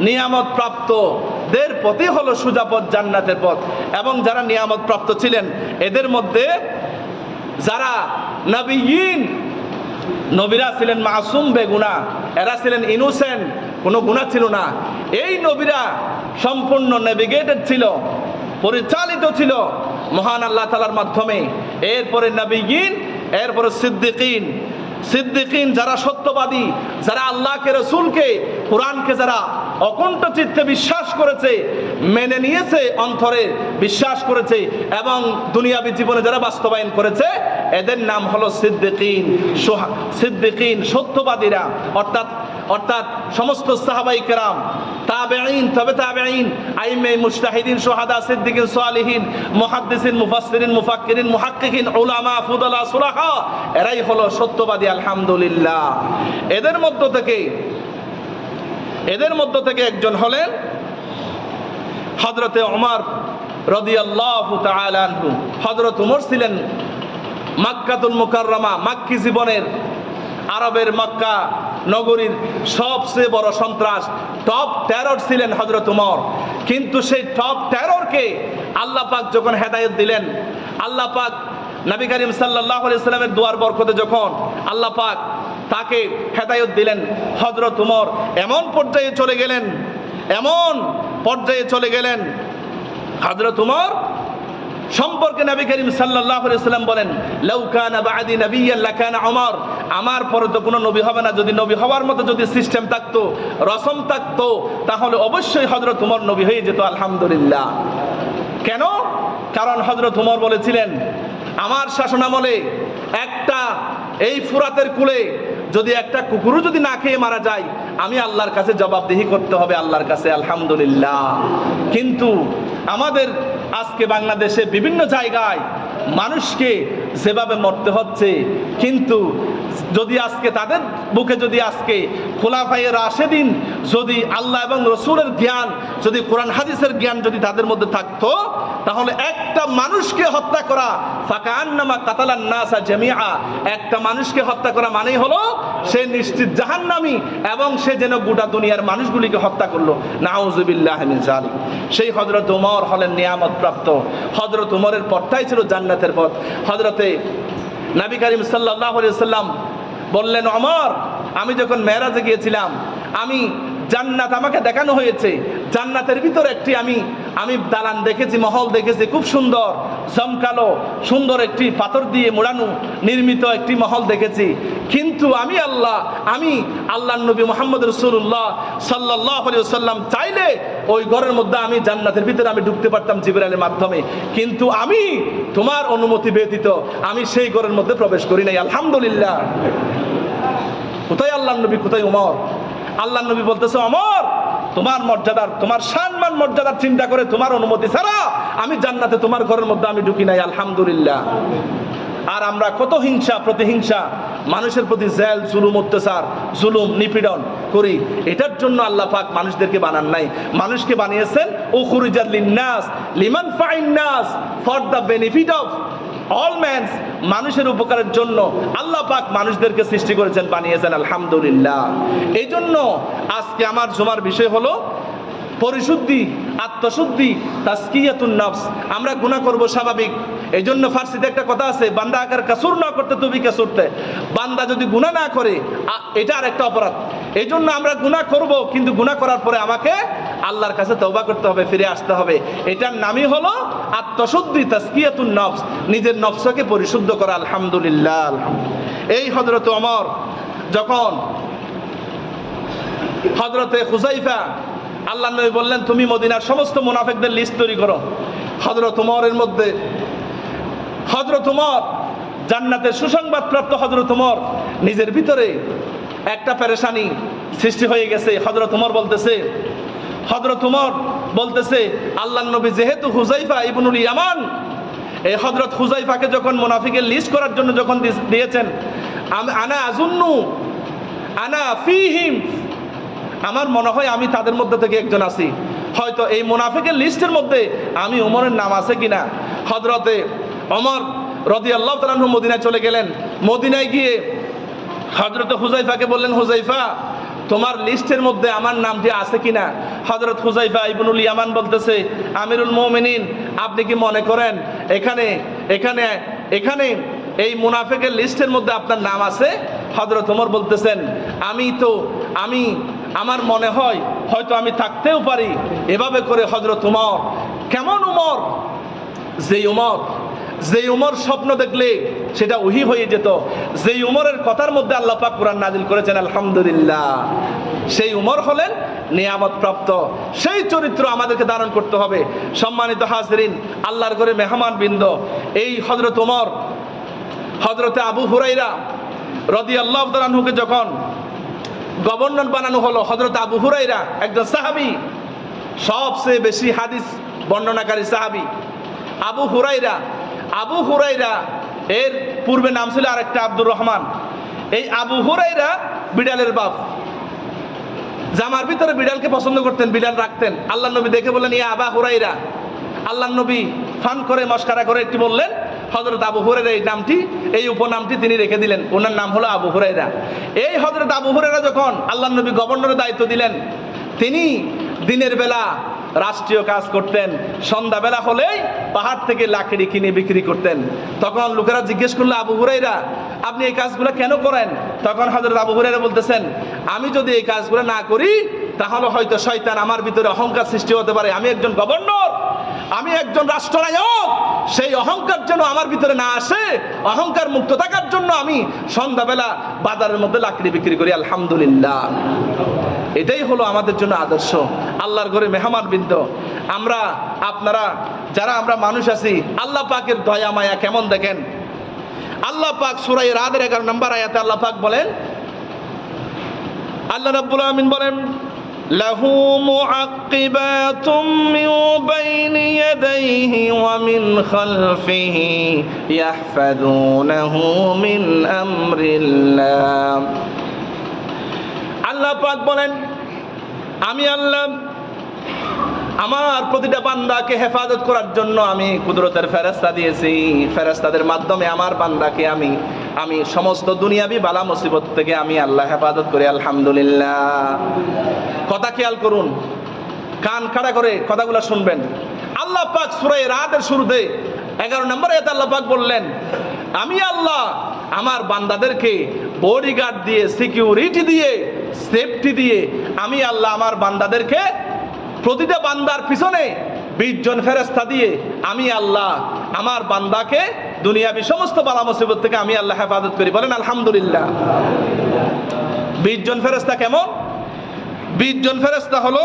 নিয়ামত প্রাপ্তদের পথই হলো সোজা পথ, জান্নাতের পথ। এবং যারা নিয়ামত প্রাপ্ত ছিলেন এদের মধ্যে যারা নবীন, নবীরা ছিলেন মাসুম বেগুনা, এরা ছিলেন ইনোসেন্ট, কোনো গুনাহ ছিল না। এই নবীরা সম্পূর্ণ নেভিগেটেড ছিল, পরিচালিত ছিল মহান আল্লাহ তাআলার মাধ্যমে। এরপরে নবীন, এরপরে সিদ্দিকিন যারা সত্যবাদী, যারা আল্লাহকে, রসুলকে, কোরআনকে যারা অকুণ্ঠ চিত্তে বিশ্বাস করেছে, মেনে নিয়েছে, অন্তরে বিশ্বাস করেছে এবং দুনিয়াবী জীবনে যারা বাস্তবায়ন করেছে, এদের নাম হলো সিদ্দিকিন, সত্যবাদীরা। অর্থাৎ সমস্ত সাহাবায়ে কেরাম, তাবেঈন, তবে তাবেঈন, আইম্মে মুজতাহিদিন, শুহাদা, সিদ্দিকিন, সালিহিন, মুহাদ্দিসিন, মুফাসসিরিন, মুফাক্কিরিন, মুহাক্কিকিন, উলামা, ফুদালা, সুলাহা, এরাই হলো সত্যবাদী। আলহামদুলিল্লাহ। এদের মধ্য থেকে একজন হলেন হযরতে ওমর রাদিয়াল্লাহু তাআলা আনহু। হযরত ওমর ছিলেন মক্কাতুল মুকাররমা, মাক্কি জীবনের, আরবের মক্কা নগরীর সবচেয়ে বড় সন্ত্রাস, টপ টেরর ছিলেন হযরত ওমর। কিন্তু সেই টপ টেররকে আল্লাহ পাক যখন হেদায়েত দিলেন, আল্লাহ পাক নবী করিম সাল্লাল্লাহু আলাইহি সাল্লামের দুয়ার বরকতে যখন আল্লাহ পাক তাকে হেদায়েত দিলেন, হযরত ওমর এমন পর্যায়ে চলে গেলেন, হযরত ওমর সম্পর্কে নবী করিম সাল্লাল্লাহু আলাইহি সাল্লাম বলেন, লাউ কানা বা'দি নাবিয়্যান লাকানা ওমর। আমার পরে তো কোনো নবী হবে না, যদি নবী হওয়ার মতো যদি সিস্টেম থাকতো, রসম থাকতো, তাহলে অবশ্যই হযরত ওমর নবী হয়ে যেত। আলহামদুলিল্লাহ। কেন? কারণ হযরত ওমর বলেছিলেন, আমার শাসনামলে এই ফুরাতের কূলে যদি একটা কুকুরও যদি না খেয়ে মারা যায়, আমি আল্লাহর কাছে জবাবদিহি করতে হবে আল্লাহর কাছে। আলহামদুলিল্লাহ। কিন্তু আমাদের আজকে বাংলাদেশে বিভিন্ন জায়গায় মানুষকে যেভাবে মরতে হচ্ছে, কিন্তু যদি আজকে তাদের বুকে যদি আজকে খোলাফায়ে রাশেদিন, যদি আল্লাহ এবং রসুলের জ্ঞান, যদি কোরআন হাদিসের জ্ঞান যদি তাদের মধ্যে থাকতো, তাহলে একটা মানুষকে হত্যা করা ফাকান্নামা কাতালান নাসা জামিআ, একটা মানুষকে হত্যা করা মানেই হলো সে নিশ্চিত জাহান্নামী, এবং সে যেন গোটা দুনিয়ার মানুষগুলিকে হত্যা করলো। নাউযুবিল্লাহি মিন যালিক। সেই হযরত ওমর হলেন নিয়ামত প্রাপ্ত। হযরত ওমরের পথটাই ছিল জান্নাতের পথ। হযরতে নবী করিম সাল্লাল্লাহু আলাইহি সাল্লাম বললেন, ওমর, আমি যখন মেরাজে গিয়েছিলাম, আমি জান্নাত আমাকে দেখানো হয়েছে, জান্নাতের ভিতর একটি আমি দালান দেখেছি, মহল দেখেছি, খুব সুন্দর, চমকালো, সুন্দর একটি পাথর দিয়ে মোড়ানো নির্মিত একটি মহল দেখেছি। কিন্তু আমি আল্লাহর নবী মুহাম্মদ রাসূলুল্লাহ সাল্লাল্লাহু আলাইহি ওয়াসাল্লাম চাইলে ওই ঘরের মধ্যে আমি জান্নাতের ভিতরে আমি ঢুকতে পারতাম জিবরাইলের মাধ্যমে, কিন্তু আমি তোমার অনুমতি ব্যতীত আমি সেই ঘরের মধ্যে প্রবেশ করি নাই। আলহামদুলিল্লাহ। কোথায় আল্লাহর নবী, কোথায় ওমর? আল্লাহর নবী বলতেছে, ওমর, তোমার মর্যাদার, তোমার সম্মান মর্যাদার চিন্তা করে তোমার অনুমতি ছাড়া আমি জান্নাতে তোমার ঘরের মধ্যে আমি ঢুকি নাই। আলহামদুলিল্লাহ। আর আমরা কত হিংসা, প্রতিহিংসা, মানুষের প্রতি জেল, জুলুম, অত্যাচার, জুলুম, নিপীড়ন করি। এটার জন্য আল্লাহ পাক মানুষদেরকে বানান নাই। মানুষকে বানিয়েছেন উখরিজাত লিন্নাস লিমান ফাইন নাস, for the benefit of all man's, মানুষের উপকারের জন্য আল্লাহ পাক মানুষদেরকে সৃষ্টি করেছেন, বানিয়েছেন, আলহামদুলিল্লাহ। এই জন্য আজকে আমার জুমার বিষয় হলো পরিশুদ্ধি, আত্মশুদ্ধি, তাজকিয়াতুন নফস। আমরা গুনাহ করব স্বাভাবিক, এই জন্য ফার্সিতে একটা কথা আছে, বান্দা আগার কাসুর না করতে তুমি কাসুরতে, বান্দা যদি গুনাহ না করে এটা আর একটা অপরাধ। এই জন্য আমরা গুনাহ করব, কিন্তু গুনাহ করার পরে আমাকে আল্লাহর কাছে তওবা করতে হবে, ফিরে আসতে হবে। এটার নামই হলো আত্মশুদ্ধি, তাজকিয়াতুন নফস, নিজের নফসকে পরিশুদ্ধ করা। আলহামদুলিল্লাহ। এই হযরত ওমর যখন হযরতে হুযায়ফা, আল্লাহ নবী বললেন তুমি মদিনার সমস্ত মুনাফিকদের লিস্ট তৈরি করো। হযরত ওমরের মধ্যে, হযরত ওমর জান্নাতের সুসংবাদ প্রাপ্ত হযরত ওমর, নিজের ভিতরে একটা পেরেশানি সৃষ্টি হয়ে গেছে। হযরত ওমর বলতেছে আল্লাহ নবী যেহেতু হুযায়ফা ইবনুল ইয়ামান, এই হযরত হুযায়ফাকে যখন মুনাফিকের লিস্ট করার জন্য যখন দিয়েছেন, আনা আযুন্নু আনা ফীহিম, আমার মনে হয় আমি তাদের মধ্যে থেকে একজন আছি, হয়তো এই মুনাফিকের লিস্টের মধ্যে আমি ওমরের নাম আছে কিনা। হযরতে ওমর রাদিয়াল্লাহু তাআলা আনহু মদিনায় চলে গেলেন। মদিনায় গিয়ে হযরত হুযায়ফাকে বললেন, হুযায়ফা তোমার লিস্টের মধ্যে আমার নামটি আছে কিনা। হযরত হুযায়ফা ইবনুল ইয়ামান বলতেছে, আমিরুল মুমিনিন আপনি কি মনে করেন এখানে এখানে এখানে এই মুনাফিকের লিস্টের মধ্যে আপনার নাম আছে? হযরত ওমর বলতেছেন, আমার মনে হয় হয়তো আমি থাকতেও পারি। এভাবে করে হযরত ওমর, কেমন ওমর, যেই উমর স্বপ্ন দেখলে সেটা ওহী হয়ে যেত, যেই উমরের কথার মধ্যে আল্লাহ পাক কুরআন নাজিল করেছেন, আলহামদুলিল্লাহ। সেই উমর হলেন নিয়ামত প্রাপ্ত। সেই চরিত্র আমাদেরকে ধারণ করতে হবে। সম্মানিত হাজরিন, আল্লাহর ঘরে মেহমান বৃন্দ, এই হযরত ওমর, হযরতে আবু হুরায়রা রাদিয়াল্লাহু তাআলা আনহুকে যখন গভর্নর বানানো হলো, হযরত আবু হুরায়রা একজন সাহাবী, সবচেয়ে বেশি হাদিস বর্ণনাকারী সাহাবী আবু হুরায়রা এর পূর্বে নাম ছিল আরেকটা আব্দুর রহমান। এই আবু হুরায়রা বিড়ালের বাপ, জামার ভিতরে বিড়ালকে পছন্দ করতেন, বিড়াল রাখতেন। আল্লাহ নবী দেখে বললেন, ইয়া আবা হুরায়রা। আল্লাহ নবী ফান করে মস্কারা করে একটি বললেন, হযরত আবু হুরায়রা এই নামটি, এই উপনামটি তিনি রেখে দিলেন, ওনার নাম হলো আবু হুরায়রা। এই হযরত আবু হুরায়রা যখন আল্লাহ নবী গভর্নরের দায়িত্ব দিলেন, তিনি দিনের বেলা রাষ্ট্রীয় কাজ করতেন, সন্ধ্যাবেলা হলেই পাহাড় থেকে লাকড়ি কিনে বিক্রি করতেন। তখন লোকেরা জিজ্ঞেস করলো, আবু হুরায়রা আপনি এই কাজগুলো কেন করেন? তখন হযরত আবু হুরায়রা বলতেছেন, আমি যদি এই কাজগুলো না করি তাহলে হয়তো শয়তান আমার ভিতরে অহংকার সৃষ্টি হতে পারে। আমি একজন গভর্নর, আমি একজন রাষ্ট্রনায়ক, সেই অহংকার যেন আমার ভিতরে না আসে, অহংকার মুক্ত থাকার জন্য আমি সন্ধ্যাবেলা বাজারের মধ্যে লাকড়ি বিক্রি করি। আলহামদুলিল্লাহ। এটাই হলো আমাদের জন্য আদর্শ। আল্লাহর ঘরে মেহমান বৃন্দ, আপনারা যারা আমরা মানুষ আছি, আল্লাহ পাকের দয়া মায়া কেমন দেখেন। আল্লাহ পাক সূরা রাদের 11 নম্বর আয়াতে আল্লাহ পাক বলেন, আল্লাহ রাব্বুল আলামিন বলেন, লাহু মুআক্কিবাতুম মিন বাইনি ইয়াদাইহি ওয়া মিন খালফিহি ইয়াহফাযুনাহু মিন আমরিল্লাহ। আল্লাহ পাক বলেন, আমি আল্লাহ আমার প্রতিটা বান্দাকে হেফাজত করার জন্য আমি কুদরতের ফেরেশতা দিয়েছি। ফেরেশতাদের মাধ্যমে আমার বান্দাকে আমি সমস্ত দুনিয়াবি বালা মুসিবত থেকে আমি আল্লাহ হেফাজত করি। আলহামদুলিল্লাহ। কথা খেয়াল করুন, কান খাড়া করে কথাগুলো শুনবেন। আল্লাহ পাক সূরা রাদের শুরুতে 11 নম্বর আয়াতে আল্লাহ পাক বললেন, আমি আল্লাহ আমার বান্দাদেরকে বডিগার্ড দিয়ে, সিকিউরিটি দিয়ে, সেফটি দিয়ে আমি আল্লাহ আমার বান্দাদেরকে, প্রতিটা বান্দার পিছনে 20 জন ফেরেশতা দিয়ে আমি আল্লাহ আমার বান্দাকে দুনিয়াবি সমস্ত বালা মুসিবত থেকে আমি আল্লাহ হেফাজত করি। বলেন আলহামদুলিল্লাহ। 20 জন ফেরেশতা কেমন? 20 জন ফেরেশতা হলো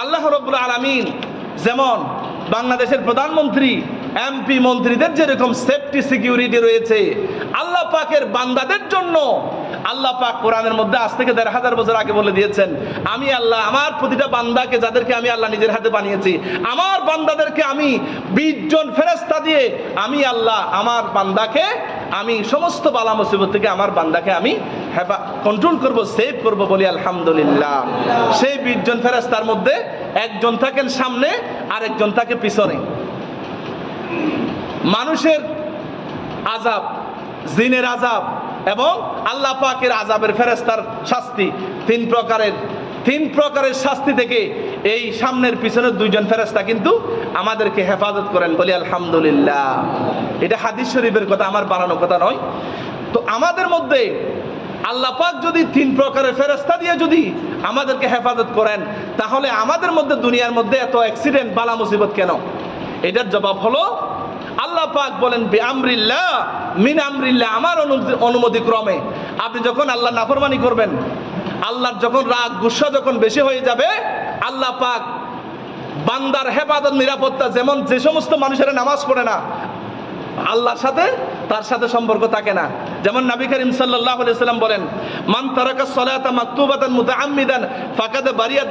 আল্লাহ রাব্বুল আলামিন যেমন বাংলাদেশের প্রধানমন্ত্রী, এমপি, মন্ত্রীদের যেরকম সেফটি সিকিউরিটি রয়েছে, আল্লাহ পাকের বান্দাদের জন্য আল্লাহ পাক কোরআনের মধ্যে আজ থেকে 1500 বছর আগে বলে দিয়েছেন, আমি আল্লাহ আমার প্রতিটা বান্দাকে, যাদেরকে আমি আল্লাহ নিজের হাতে বানিয়েছি, আমার বান্দাদেরকে আমি 20 জন ফেরেশতা দিয়ে আমি আল্লাহ আমার বান্দাকে আমি সমস্ত বালা মুসিবত থেকে আমার বান্দাকে আমি কন্ট্রোল করব, সেভ করব। বলি আলহামদুলিল্লাহ। সেই 20 জন ফেরেশতার মধ্যে একজন থাকেন সামনে আর একজন থাকে পিছনে। মানুষের আযাব, জিনের আযাব এবং আল্লাহ পাকের আযাবের ফেরেশতার শাস্তি, তিন প্রকারের শাস্তি থেকে এই সামনের পিছনের দুইজন ফেরেশতা কিন্তু আমাদেরকে হেফাজত করেন, বলি আলহামদুলিল্লাহ। এটা হাদিস শরীফের কথা, আমার বানানো কথা নয়। তো আমাদের মধ্যে আল্লাহ পাক যদি তিন প্রকারের ফেরেশতা দিয়ে যদি আমাদেরকে হেফাজত করেন, তাহলে আমাদের মধ্যে দুনিয়ার মধ্যে এত অ্যাক্সিডেন্ট, বালা মুসিবত কেন? এটার জবাব হলো আল্লাহ পাক বলেন বিআমরিল্লাহ মিন আমরিল্লাহ, আমার অনুমতি ক্রমে। আপনি যখন আল্লাহ নাফরমানি করবেন, আল্লাহর যখন রাগ গুসা যখন বেশি হয়ে যাবে, আল্লাহ পাক বান্দার হেফাজত নিরাপত্তা, যেমন যে সমস্ত মানুষেরা নামাজ পড়ে না আল্লাহর সাথে তার সাথে সম্পর্ক থাকে না, যেমন নবী করিম সাল্লাল্লাহু আলাইহি সাল্লাম বলেন মান তারাকা সালাতা মাকতুবাতান মুতাআম্মিদান ফাকাদ বারিয়াত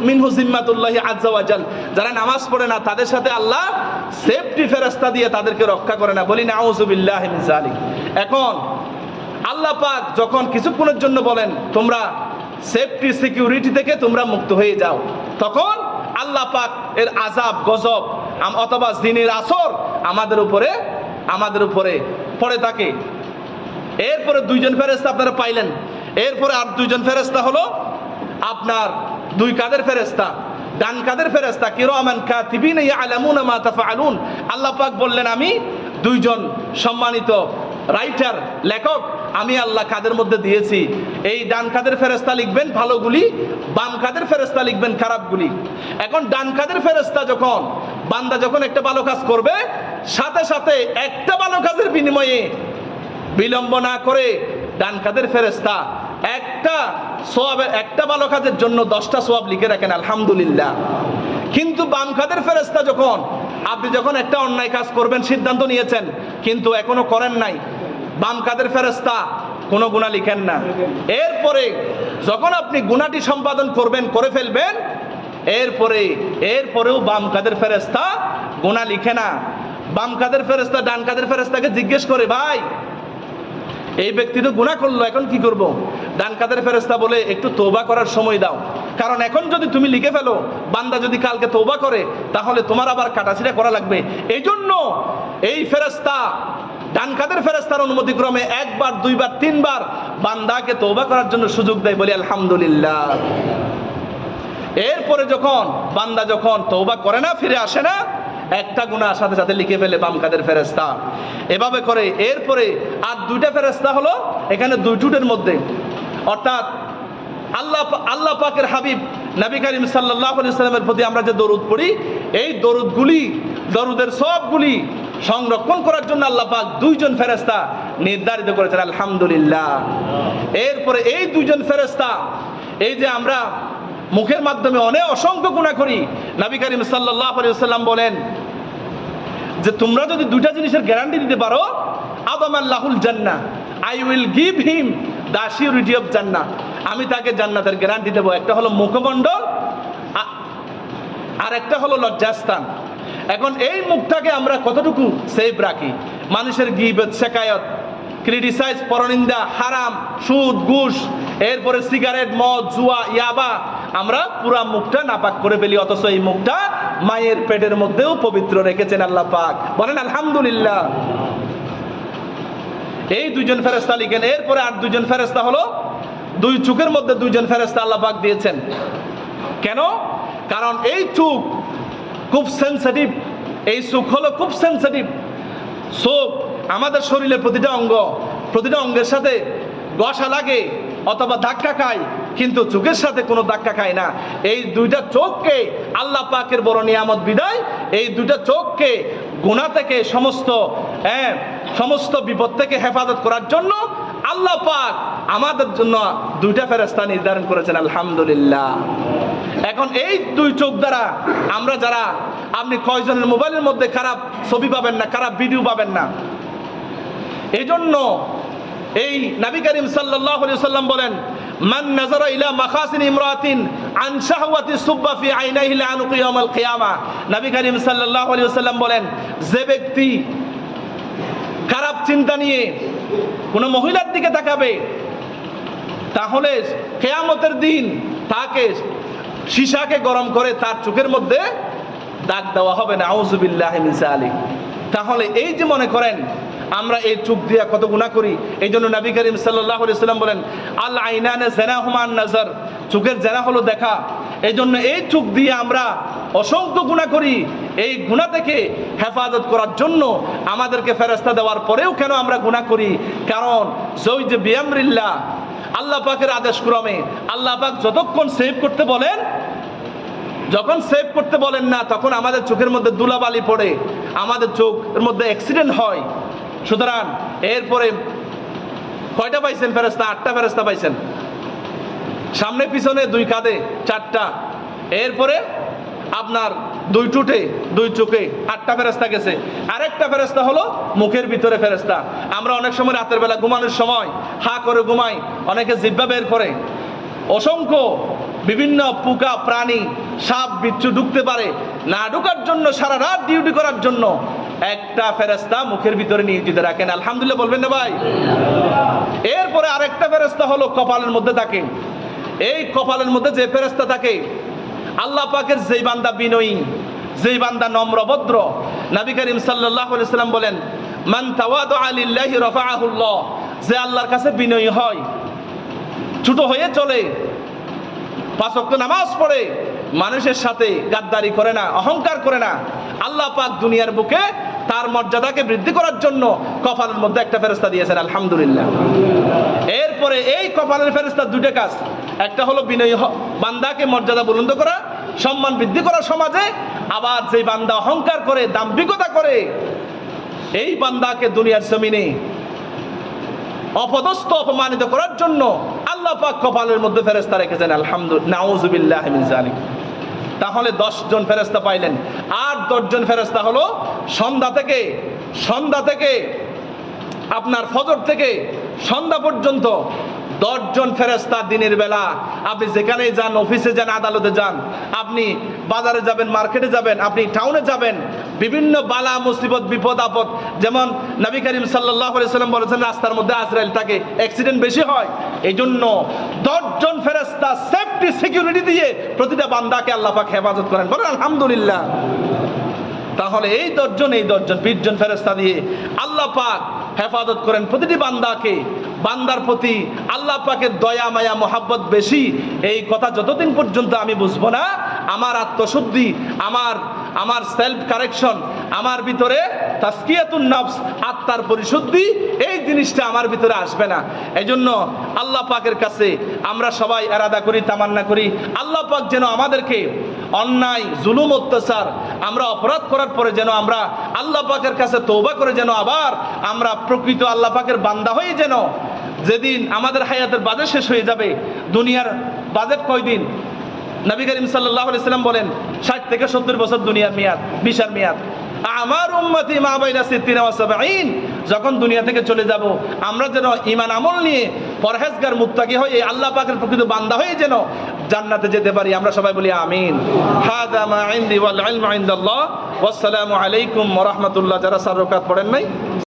মিনহু জিম্মাতুল্লাহি আযজা ওয়া জাল, যারা নামাজ পড়ে না তাদের সাথে আল্লাহ সেফটি ফেরেশতা দিয়ে তাদেরকে রক্ষা করে না, বলি নাউযু বিল্লাহি মিন যালিক। এখন আল্লাহ পাক যখন কিছুক্ষণের জন্য বলেন তোমরা সেফটি সিকিউরিটি থেকে তোমরা মুক্ত হয়ে যাও, তখন আল্লাহ পাক এর আযাব গজব অথবা জিনের আসর আমাদের উপরে পড়ে থাকে। এরপরে দুইজন ফেরেশতা আপনারা পাইলেন, এরপরে আর দুইজন ফেরেশতা হলো আপনার দুই কাঁধের ফেরেশতা, ডান কাঁধের ফেরেশতা, কিরামান কাতিবিন ইয়ালামুনা মা তাফআলুন। আল্লাহ পাক বললেন আমি দুইজন সম্মানিত রাইটার, লেখক আমি আল্লাহ কাদের মধ্যে দিয়েছি। এই ডান কাদের ফেরেশতা লিখবেন ভালোগুলি, বাম কাদের ফেরেশতা লিখবেন খারাপগুলি। এখন ডান কাদের ফেরেশতা যখন বান্দা যখন একটা ভালো কাজ করবে, সাথে সাথে একটা ভালো কাজের বিনিময়ে বিলম্ব না করে ডান কাদের ফেরেশতা একটা ভালো কাজের জন্য 10টা সওয়াব লিখে রাখেন, আলহামদুলিল্লাহ। কিন্তু বাম কাদের ফেরেশতা আপনি যখন একটা অন্যায় কাজ করবেন সিদ্ধান্ত নিয়েছেন কিন্তু এখনো করেন নাই, বাম কাদের ফেরেশতা কোনো গুনাহ লিখেন না। এরপরে যখন আপনি গুনাহটি সম্পাদন করবেন, করে ফেলবেন, এরপরেও বাম কাদের ফেরেশতা গুনাহ লিখে না। বাম কাদের ফেরেশতা ডান কাদের ফেরেশতাকে জিজ্ঞেস করে ভাই এই ব্যক্তি তো গুনাহ করলো, এখন কি করব? ডান কাদের ফেরেশতা বলে একটু তওবা করার সময় দাও, কারণ এখন যদি তুমি লিখে ফেলো, বান্দা যদি কালকে তওবা করে তাহলে তোমার আবার কাটাছিড়া করা লাগবে। এই জন্য এই ফেরেশতা ডান কাদের ফেরেশতার অনুমতি ক্রমে একবার, দুইবার, তিনবার বান্দাকে তওবা করার জন্য সুযোগ দেয়, বলি আলহামদুলিল্লাহ। এরপরে যখন বান্দা তওবা করে না, ফিরে আসে না, একটা গুনাহ সাথে সাথে লিখে ফেলে বাম কাদের ফেরেশতা, এভাবে করে। এরপরে আর দুইটা ফেরেশতা হলো এখানে দুই টুটের মধ্যে, অর্থাৎ আল্লাহ পাকের হাবিব নবী করিম সাল্লাল্লাহু আলাইহি সাল্লামের প্রতি আমরা যে দরুদ পড়ি, এই দরুদের সবগুলি সংরক্ষণ করার জন্য আল্লাহ পাক দুইজন ফেরেশতা নির্ধারিত করেছেন, আলহামদুলিল্লাহ। এরপরে এই দুইজন ফেরেশতা, এই যে আমরা মুখের মাধ্যমে অসংখ্য গুনাহ করি, নবী করিম সাল্লাল্লাহু আলাইহি ওয়াসাল্লাম বলেন যে তোমরা যদি দুইটা জিনিসের গ্যারান্টি দিতে পারো, আদামাল্লাহুল জান্নাহ, I will give him the surety of জান্নাহ, আমি তাকে জান্নাতের গ্যারান্টি দেবো। একটা হলো মুখমণ্ডল আর একটা হলো লজ্জাস্থান। এখন এই মুখটাকে আমরা কতটুকু সেফ রাখি? মানুষের গীবত, শিকায়ত, ক্রিটিসাইজ, পরনিন্দা, হারাম, সুদ, ঘুষ, এরপরে সিগারেট, মদ, জুয়া, ইয়াবা, আমরা পুরা মুখটা নাপাক করে ফেলি, অথচ এই মুখটা মায়ের পেটের মধ্যেও পবিত্র রেখেছেন আল্লাহ পাক, বলেন আলহামদুলিল্লাহ। এই দুইজন ফেরেশতা লিখেন। এরপরে আর দুইজন ফেরেশতা হলো দুই চোখের মধ্যে দুইজন ফেরেশতা আল্লাহ পাক দিয়েছেন। কেন? কারণ এই চোখ খুব সেনসিটিভ, এই চোখ হলো খুব সেনসিটিভ। চোখ আমাদের শরীরের প্রতিটা অঙ্গের সাথে ঘষা লাগে অথবা ধাক্কা খায়, কিন্তু চোখের সাথে কোনো ধাক্কা খায় না। এই দুইটা চোখকে আল্লাহ পাকের বড় নিয়ামত বিদায়, এই দুইটা চোখকে গুনাহ থেকে সমস্ত বিপদ থেকে হেফাজত করার জন্য আল্লাহ পাক আমাদের জন্য দুইটা ফেরেশতা নির্ধারণ করেছেন, আলহামদুলিল্লাহ। এখন এই দুই চোখ দ্বারা আপনি কয়জনের মোবাইলের মধ্যে খারাপ ছবি পাবেন না, খারাপ ভিডিও পাবেন না। এই জন্য এই নবী করিম সাল্লাল্লাহু আলাইহি ওয়াসাল্লাম বলেন মান নাযারা ইলা মাখাসিন ইমরাতিন আন শাহওয়াতি সুব্বা ফি আইনাইহি লানু কিয়ামাল কিয়ামা। নবী করিম সাল্লাল্লাহু আলাইহি ওয়াসাল্লাম বলেন যে ব্যক্তি খারাপ চিন্তা নিয়ে কোন মহিলার দিকে তাকাবে, তাহলে কিয়ামতের দিন তাকে সীসাকে গরম করে তার চোখের মধ্যে দাগ দেওয়া হবে না, আউযু বিল্লাহি মিন যালিক। তাহলে এই যে মনে করেন আমরা এই চোখ দিয়ে কত গুনাহ করি, এই জন্য নবী করিম সাল্লাল্লাহু আলাইহি ওয়াসাল্লাম বলেন আল আইনানে যানাহুমা আন-নাজর, চোখের যানা হলো দেখা। এই জন্য এই চোখ দিয়ে আমরা অসংখ্য গুনাহ করি। এই গুনাহ থেকে হেফাজত করার জন্য আমাদেরকে ফেরেশতা দেওয়ার পরেও কেন আমরা গুনাহ করি? কারণ ওই যে বিআমরিল্লাহ, আল্লাহ পাকের আদেশ ক্রমে আল্লাহ পাক যতক্ষণ সেভ করতে বলেন, যখন সেভ করতে বলেন না তখন আমাদের চোখের মধ্যে ধুলাবালি পড়ে, আমাদের চোখের মধ্যে অ্যাক্সিডেন্ট হয়। সুতরাং এরপরে কয়টা পাইছেন ফেরেশতা? 8টা ফেরেশতা পাইছেন, সামনে পিছনে 2 কাঁধে 4টা, এরপরে আপনার 2 ঠোঁটে 2 চোখে 8টা ফেরেশতা গেছে। আরেকটা ফেরেশতা হলো মুখের ভিতরে ফেরেশতা। আমরা অনেক সময় রাতের বেলা ঘুমানোর সময় হা করে ঘুমাই, অনেকে জিহ্বা বের করে, অসংখ্য বিভিন্ন পোকা প্রাণী সাপ বিচ্ছু ঢুকতে পারে, না ঢুকার জন্য সারা রাত ডিউটি করার জন্য একটা ফেরেশতা মুখের ভিতরে নিয়োজিত রাখেন। আলহামদুলিল্লাহ বলবেন না ভাই? এরপরে আরেকটা ফেরেশতা হলো কপালের মধ্যে থাকে। এই কপালের মধ্যে যে ফেরেশতা থাকে, আল্লাহ পাকের যেই বান্দা বিনয়ী, যেই বান্দা নম্রভদ্র, নবী করিম সাল্লাল্লাহু আলাইহি ওয়াসাল্লাম বলেন মান তাওয়াদা লিল্লাহি রাফাআহুল্লাহ, যে আল্লাহর কাছে বিনয়ী হয়, ছোট হয়ে চলে, 5 ওয়াক্ত নামাজ পড়ে, মানুষের সাথে গাদ্দারি করে না, অহংকার করে না, আল্লাহ পাক দুনিয়ার বুকে তার মর্যাদাকে বৃদ্ধি করার জন্য কপালের মধ্যে একটা ফেরেশতা দিয়েছেন। আলহামদুলিল্লাহ। এরপরে এই কপালের ফেরেশতার 2টা কাজ, একটা হলো বিনয়ী বান্দাকে মর্যাদা বুলন্দ করা, সম্মান বৃদ্ধি করা সমাজে, আবার যে বান্দা অহংকার করে, দাম্ভিকতা করে, এই বান্দাকে দুনিয়ার জমিনে অপদস্থ অপমানিত করার জন্য আল্লাহ পাক কপালের মধ্যে ফেরেশতা রেখেছেন। আলহামদুলিল্লাহ, নাউযুবিল্লাহি মিন যালিক। তাহলে 10 জন ফেরেশতা পাইলেন। আর 10 জন ফেরেশতা হলো সন্ধ্যা থেকে আপনার ফজর থেকে সন্ধ্যা পর্যন্ত 10 জন ফেরেশতা দিনের বেলা। আপনি যেখানেই যান, অফিসে যান, আদালতে যান, আপনি বাজারে যাবেন, মার্কেটে যাবেন, আপনি টাউনে যাবেন, বিভিন্ন বালা মুসিবত বিপদ আপদ, যেমন নবী করিম সাল্লাল্লাহু আলাইহি ওয়াসাল্লাম বলেছেন রাস্তার মধ্যে আজরাইল থাকে, অ্যাক্সিডেন্ট বেশি হয়। এই জন্য 10 জন ফেরেশতা সেফটি সিকিউরিটি দিয়ে প্রতিটা বান্দাকে আল্লাহ পাক হেফাজত করেন। বলেন আলহামদুলিল্লাহ। তাহলে এই 10 জন 20 জন ফেরেশতা দিয়ে আল্লাহ পাক হেফাজত করেন প্রতিটি বান্দাকে। বান্দার প্রতি আল্লাহ পাকের দয়া মায়া মোহাব্বত বেশি, এই কথা যতদিন পর্যন্ত আমি বুঝবো না, আমার আত্মশুদ্ধি, আমার সেলফ কারেকশন, আমার ভিতরে তাসকিয়াতুন নফস, আত্মার পরিশুদ্ধি, এই জিনিসটা আমার ভিতরে আসবে না। এই জন্য আল্লাহ পাকের কাছে আমরা সবাই এরাদা করি, তামান্না করি, আল্লাহ পাক যেন আমাদেরকে অন্যায় জুলুম অত্যাচার আমরা অপরাধ করার পরে যেন আমরা আল্লাহ পাকের কাছে তওবা করে যেন আবার আমরা প্রকৃত আল্লাহ পাকের বান্দা হয়ে, যেন যেদিন আমাদের হায়াতের বাজেট শেষ হয়ে যাবে, দুনিয়ার বাজেট কয়দিন? নবী করিম সাল্লাল্লাহু আলাইহি ওয়াসাল্লাম বলেন 60 থেকে 70 বছর দুনিয়ার মেয়াদ, বিশার মেয়াদ। আমার উম্মতি মা বাইনা 60 ওয়া 70, যখন দুনিয়া থেকে চলে যাব আমরা যেন ঈমান আমল নিয়ে পরহেজগার মুত্তাকি হয়ে আল্লাহ পাকের প্রকৃত বান্দা হয়ে যেন জান্নাতে যেতে পারি। আমরা সবাই বলি আমিন। হাদা মা ইনদি ওয়াল ইলমু ইনদাল্লাহ। ওয়াসসালামু আলাইকুম ওয়া রাহমাতুল্লাহ। যারা 4 রাকাত পড়েন নাই